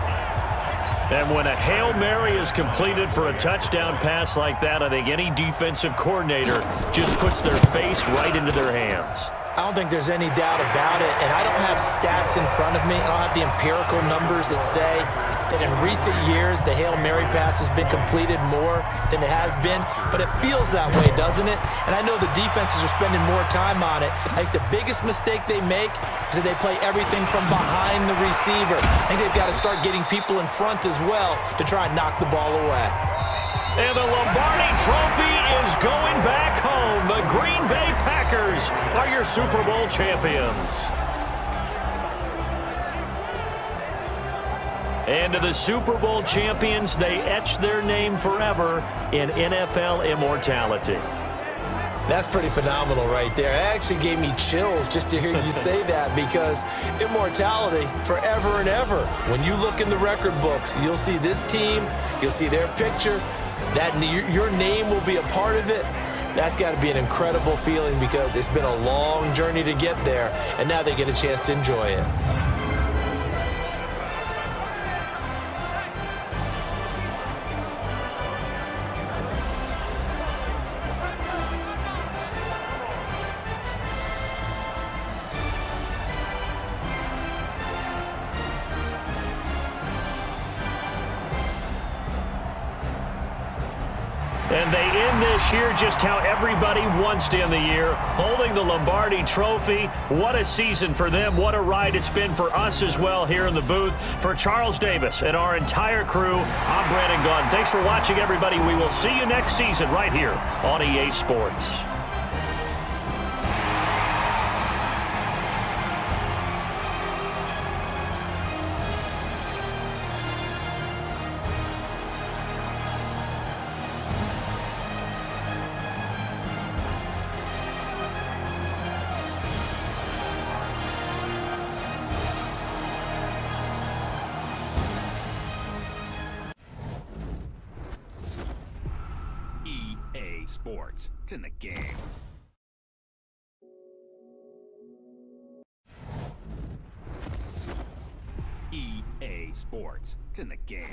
And when a Hail Mary is completed for a touchdown pass like that, I think any defensive coordinator just puts their face right into their hands. I don't think there's any doubt about it, and I don't have stats in front of me. I don't have the empirical numbers that say that in recent years the Hail Mary pass has been completed more than it has been, but it feels that way, doesn't it? And I know the defenses are spending more time on it. I think the biggest mistake they make is that they play everything from behind the receiver. I think they've got to start getting people in front as well to try and knock the ball away. And the Lombardi Trophy is going back home. The Green Bay Packers are your Super Bowl champions. And to the Super Bowl champions, they etch their name forever in NFL immortality. That's pretty phenomenal right there. It actually gave me chills just to hear you say that, because immortality forever and ever. When you look in the record books, you'll see this team, you'll see their picture, that your name will be a part of it. That's got to be an incredible feeling, because it's been a long journey to get there, and now they get a chance to enjoy it. And they end this year just how everybody wants to end the year, holding the Lombardi Trophy. What a season for them. What a ride it's been for us as well here in the booth. For Charles Davis and our entire crew, I'm Brandon Gunn. Thanks for watching, everybody. We will see you next season right here on EA Sports. EA Sports. It's in the game. EA Sports. It's in the game.